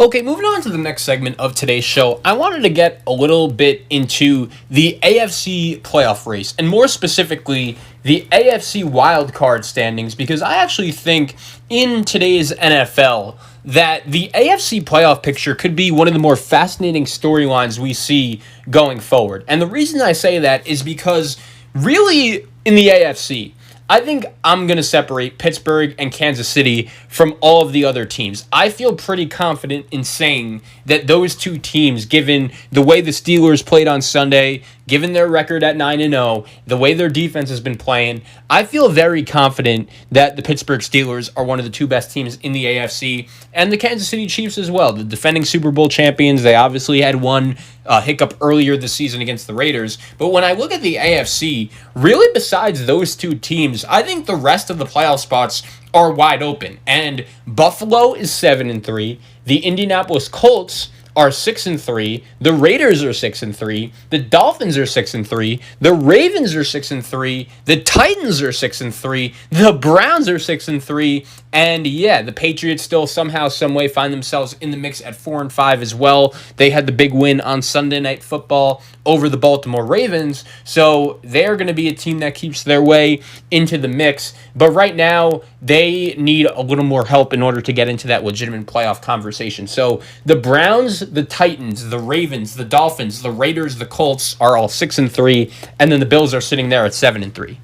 Okay, moving on to the next segment of today's show, I wanted to get a little bit into the AFC playoff race, and more specifically, the AFC wildcard standings, because I actually think in today's NFL that the AFC playoff picture could be one of the more fascinating storylines we see going forward. And the reason I say that is because really in the AFC, I think I'm going to separate Pittsburgh and Kansas City from all of the other teams. I feel pretty confident in saying that those two teams, given the way the Steelers played on Sunday, given their record at 9-0, the way their defense has been playing, I feel very confident that the Pittsburgh Steelers are one of the two best teams in the AFC, and the Kansas City Chiefs as well. The defending Super Bowl champions, they obviously had one hiccup earlier this season against the Raiders. But when I look at the AFC, really besides those two teams, I think the rest of the playoff spots are wide open. And Buffalo is 7-3. The Indianapolis Colts are 6-3. The Raiders are 6-3. The Dolphins are 6-3. The Ravens are 6-3. The Titans are 6-3. The Browns are 6-3. And yeah, the Patriots still somehow, some way find themselves in the mix at 4-5 as well. They had the big win on Sunday Night Football over the Baltimore Ravens, so they're going to be a team that keeps their way into the mix. But right now, they need a little more help in order to get into that legitimate playoff conversation. So the Browns, the Titans, the Ravens, the Dolphins, the Raiders, the Colts are all 6-3, and then the Bills are sitting there at 7-3.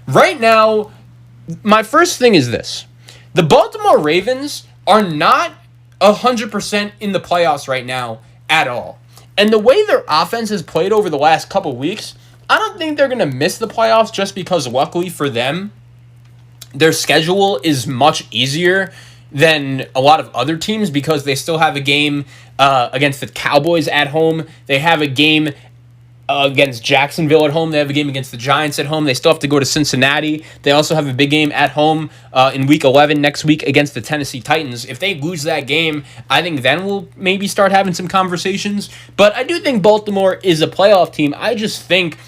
Right now, my first thing is this. The Baltimore Ravens are not 100% in the playoffs right now at all. And the way their offense has played over the last couple weeks, I don't think they're going to miss the playoffs just because, luckily for them, their schedule is much easier than a lot of other teams because they still have a game against the Cowboys at home. They have a game against Jacksonville at home. They have a game against the Giants at home. They still have to go to Cincinnati. They also have a big game at home in Week 11 next week against the Tennessee Titans. If they lose that game, I think then we'll maybe start having some conversations. But I do think Baltimore is a playoff team. I just think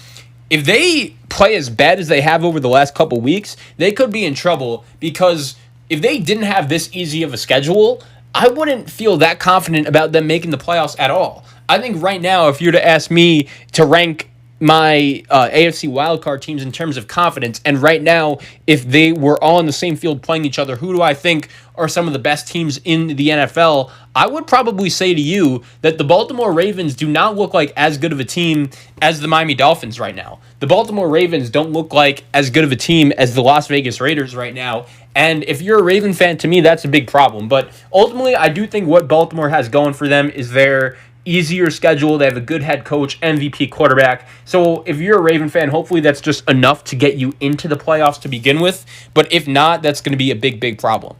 if they play as bad as they have over the last couple weeks, they could be in trouble because if they didn't have this easy of a schedule, I wouldn't feel that confident about them making the playoffs at all. I think right now, if you're to ask me to rank my AFC wildcard teams in terms of confidence, and right now, if they were all on the same field playing each other, who do I think are some of the best teams in the NFL? I would probably say to you that the Baltimore Ravens do not look like as good of a team as the Miami Dolphins right now. The Baltimore Ravens don't look like as good of a team as the Las Vegas Raiders right now. And if you're a Raven fan, to me, that's a big problem. But ultimately, I do think what Baltimore has going for them is their easier schedule. They have a good head coach, MVP quarterback. So if you're a Raven fan, hopefully that's just enough to get you into the playoffs to begin with. But if not, that's going to be a big, big problem.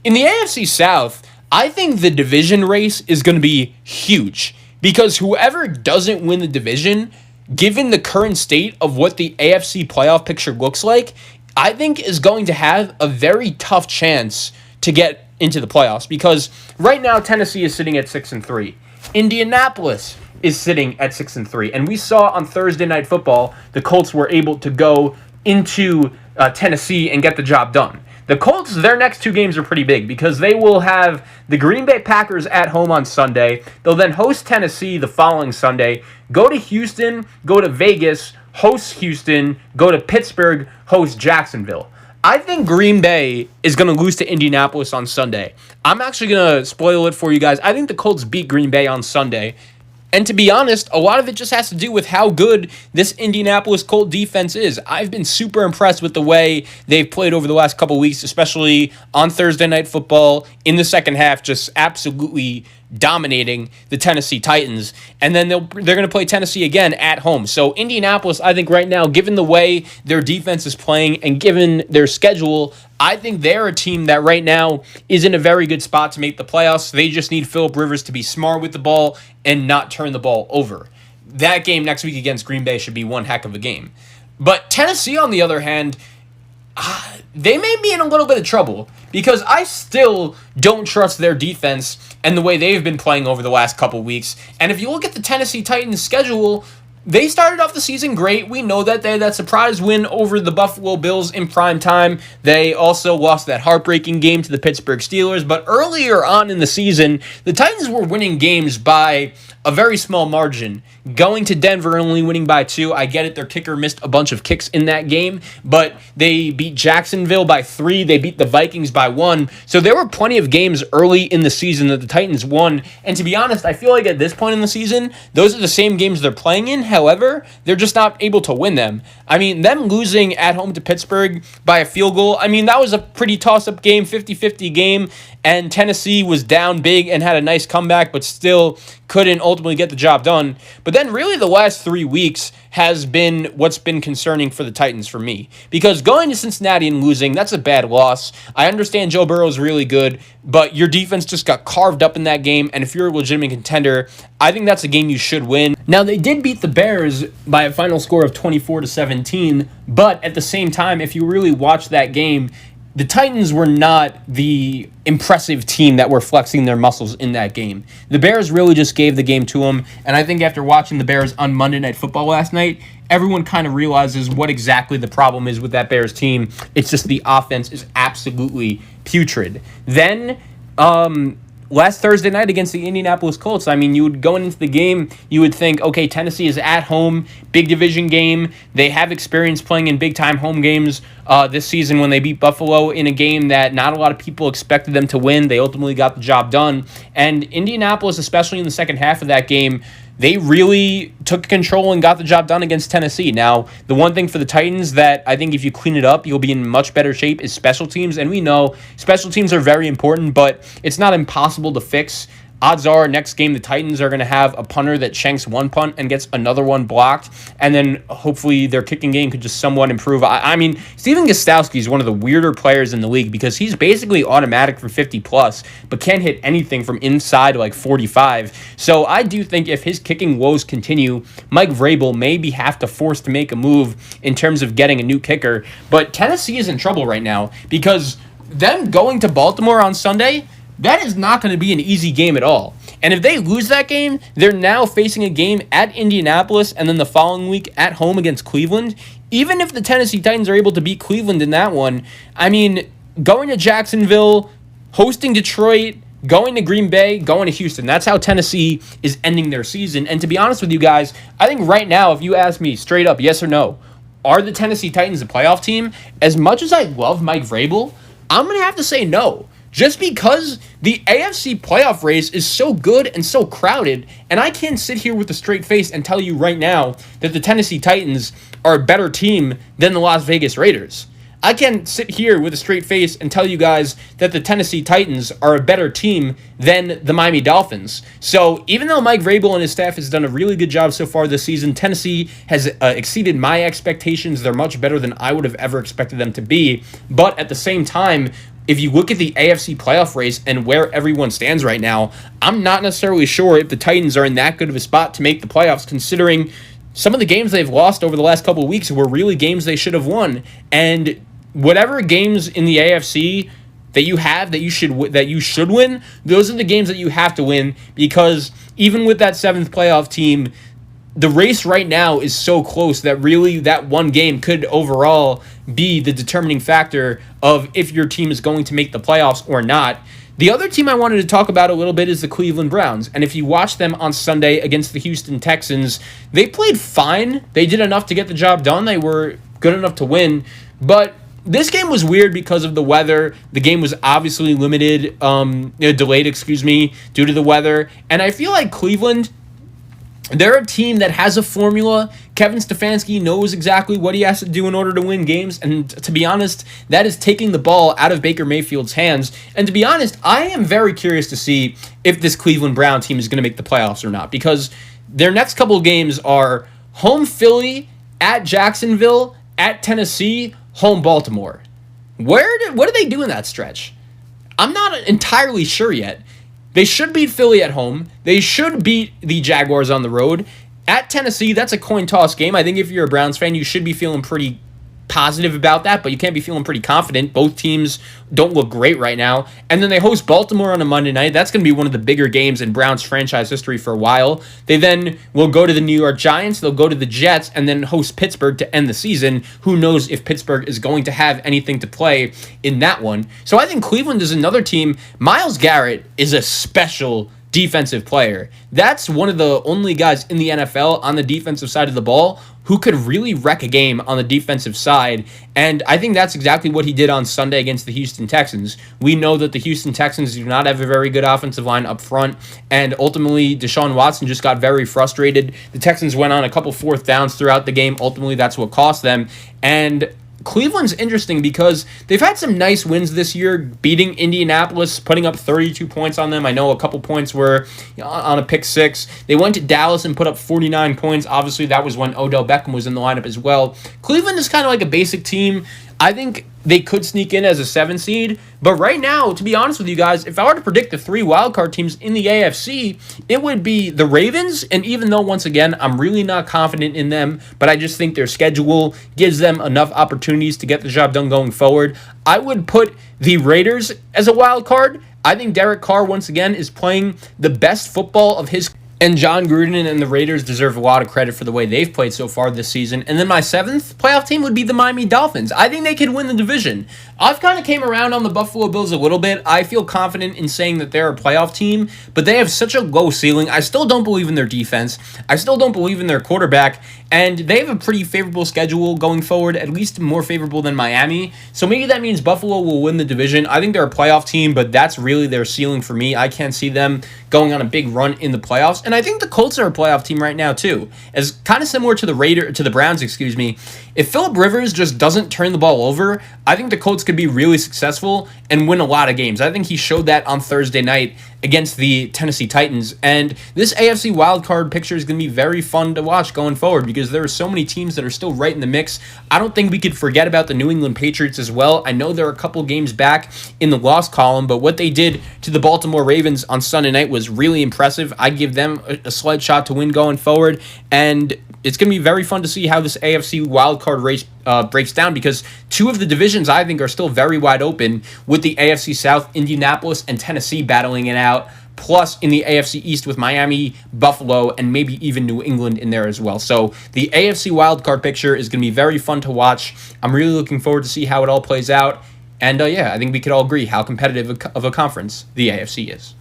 In the AFC South, I think the division race is going to be huge because whoever doesn't win the division, given the current state of what the AFC playoff picture looks like, I think is going to have a very tough chance to get into the playoffs because right now Tennessee is sitting at 6-3. Indianapolis is sitting at 6-3. And we saw on Thursday Night Football, the Colts were able to go into Tennessee and get the job done. The Colts, their next two games are pretty big because they will have the Green Bay Packers at home on Sunday. They'll then host Tennessee the following Sunday, go to Houston, go to Vegas, host Houston, go to Pittsburgh, host Jacksonville. I think Green Bay is going to lose to Indianapolis on Sunday. I'm actually going to spoil it for you guys. I think the Colts beat Green Bay on Sunday. And to be honest, a lot of it just has to do with how good this Indianapolis Colt defense is. I've been super impressed with the way they've played over the last couple weeks, especially on Thursday Night Football in the second half, just absolutely dominating the Tennessee Titans. And then they're going to play Tennessee again at home. So Indianapolis, I think right now, given the way their defense is playing and given their schedule, I think they're a team that right now is in a very good spot to make the playoffs. They just need Phillip Rivers to be smart with the ball and not turn the ball over. That game next week against Green Bay should be one heck of a game. But Tennessee, on the other hand, they may be in a little bit of trouble because I still don't trust their defense and the way they've been playing over the last couple weeks. And if you look at the Tennessee Titans schedule, They started off the season great. We know that they had that surprise win over the Buffalo Bills in prime time. They also lost that heartbreaking game to the Pittsburgh Steelers. But earlier on in the season, the Titans were winning games by a very small margin. Going to Denver, only winning by 2. I get it, their kicker missed a bunch of kicks in that game, but they beat Jacksonville by 3. They beat the Vikings by 1. So there were plenty of games early in the season that the Titans won. And to be honest, I feel like at this point in the season, those are the same games they're playing in. However, they're just not able to win them. I mean, them losing at home to Pittsburgh by a field goal, I mean, that was a pretty toss-up game, 50-50 game, and Tennessee was down big and had a nice comeback, but still couldn't ultimately get the job done. But then really the last 3 weeks has been what's been concerning for the Titans for me. Because going to Cincinnati and losing, that's a bad loss. I understand Joe Burrow is really good, but your defense just got carved up in that game, and if you're a legitimate contender, I think that's a game you should win. Now, they did beat the Bears by a final score of 24-17, but at the same time, if you really watch that game, the Titans were not the impressive team that were flexing their muscles in that game. The Bears really just gave the game to them, and I think after watching the Bears on Monday Night Football last night, everyone kind of realizes what exactly the problem is with that Bears team. It's just the offense is absolutely putrid. Then, last Thursday night against the Indianapolis Colts, I mean, you would go into the game, you would think, okay, Tennessee is at home, big division game. They have experience playing in big-time home games this season when they beat Buffalo in a game that not a lot of people expected them to win. They ultimately got the job done. And Indianapolis, especially in the second half of that game, they really took control and got the job done against Tennessee. Now, the one thing for the Titans that I think if you clean it up, you'll be in much better shape is special teams. And we know special teams are very important, but it's not impossible to fix. Odds are next game the Titans are going to have a punter that shanks one punt and gets another one blocked, and then hopefully their kicking game could just somewhat improve. I mean, Steven Gostkowski is one of the weirder players in the league because he's basically automatic for 50+, but can't hit anything from inside like 45. So I do think if his kicking woes continue, Mike Vrabel maybe have to force to make a move in terms of getting a new kicker. But Tennessee is in trouble right now because them going to Baltimore on Sunday, that is not going to be an easy game at all. And if they lose that game, they're now facing a game at Indianapolis and then the following week at home against Cleveland. Even if the Tennessee Titans are able to beat Cleveland in that one, I mean, going to Jacksonville, hosting Detroit, going to Green Bay, going to Houston, that's how Tennessee is ending their season. And to be honest with you guys, I think right now, if you ask me straight up, yes or no, are the Tennessee Titans a playoff team? As much as I love Mike Vrabel, I'm going to have to say no. Just because the AFC playoff race is so good and so crowded, and I can't sit here with a straight face and tell you right now that the Tennessee Titans are a better team than the Las Vegas Raiders. I can sit here with a straight face and tell you guys that the Tennessee Titans are a better team than the Miami Dolphins. So even though Mike Vrabel and his staff has done a really good job so far this season, Tennessee has exceeded my expectations. They're much better than I would have ever expected them to be. But at the same time, if you look at the AFC playoff race and where everyone stands right now, I'm not necessarily sure if the Titans are in that good of a spot to make the playoffs, considering some of the games they've lost over the last couple of weeks were really games they should have won. And whatever games in the AFC that you have that you should win, those are the games that you have to win, because even with that 7th playoff team, the race right now is so close that really that one game could overall be the determining factor of if your team is going to make the playoffs or not. The other team I wanted to talk about a little bit is the Cleveland Browns. And if you watch them on Sunday against the Houston Texans, they played fine. They did enough to get the job done. They were good enough to win. But this game was weird because of the weather. The game was obviously delayed, due to the weather. And I feel like Cleveland, they're a team that has a formula. Kevin Stefanski knows exactly what he has to do in order to win games. And to be honest, that is taking the ball out of Baker Mayfield's hands. And to be honest, I am very curious to see if this Cleveland Brown team is going to make the playoffs or not. Because their next couple of games are home Philly, at Jacksonville, at Tennessee, home Baltimore. What do they do in that stretch? I'm not entirely sure yet. They should beat Philly at home. They should beat the Jaguars on the road. At Tennessee, that's a coin toss game. I think if you're a Browns fan, you should be feeling pretty positive about that, but you can't be feeling pretty confident. Both teams don't look great right now. And then they host Baltimore on a Monday night. That's going to be one of the bigger games in Browns franchise history for a while. They then will go to the New York Giants, they'll go to the Jets, and then host Pittsburgh to end the season. Who knows if Pittsburgh is going to have anything to play in that one. So I think Cleveland is another team. Myles Garrett is a special defensive player. That's one of the only guys in the NFL on the defensive side of the ball who could really wreck a game on the defensive side. And I think that's exactly what he did on Sunday against the Houston Texans. We know that the Houston Texans do not have a very good offensive line up front, and ultimately Deshaun Watson just got very frustrated. The Texans went on a couple fourth downs throughout the game. Ultimately, that's what cost them. And Cleveland's interesting because they've had some nice wins this year, beating Indianapolis, putting up 32 points on them. I know a couple points were on a pick six. They went to Dallas and put up 49 points. Obviously, that was when Odell Beckham was in the lineup as well. Cleveland is kind of like a basic team. I think they could sneak in as a 7 seed. But right now, to be honest with you guys, if I were to predict the 3 wildcard teams in the AFC, it would be the Ravens. And even though, once again, I'm really not confident in them, but I just think their schedule gives them enough opportunities to get the job done going forward, I would put the Raiders as a wild card. I think Derek Carr, once again, is playing the best football of his. And John Gruden and the Raiders deserve a lot of credit for the way they've played so far this season. And then my 7th playoff team would be the Miami Dolphins. I think they could win the division. I've kind of came around on the Buffalo Bills a little bit. I feel confident in saying that they're a playoff team, but they have such a low ceiling. I still don't believe in their defense. I still don't believe in their quarterback. And they have a pretty favorable schedule going forward, at least more favorable than Miami. So maybe that means Buffalo will win the division. I think they're a playoff team, but that's really their ceiling for me. I can't see them going on a big run in the playoffs. And I think the Colts are a playoff team right now too. As kind of similar to the Browns, excuse me. If Phillip Rivers just doesn't turn the ball over, I think the Colts could be really successful and win a lot of games. I think he showed that on Thursday night against the Tennessee Titans. And this AFC wildcard picture is going to be very fun to watch going forward because there are so many teams that are still right in the mix. I don't think we could forget about the New England Patriots as well. I know they're a couple games back in the loss column, but what they did to the Baltimore Ravens on Sunday night was really impressive. I give them a slight shot to win going forward. And it's going to be very fun to see how this AFC wildcard race breaks down because 2 of the divisions I think are still very wide open with the AFC South, Indianapolis and Tennessee battling it out, plus in the AFC East with Miami, Buffalo, and maybe even New England in there as well. So the AFC wildcard picture is going to be very fun to watch. I'm really looking forward to see how it all plays out. And I think we could all agree how competitive of a conference the AFC is.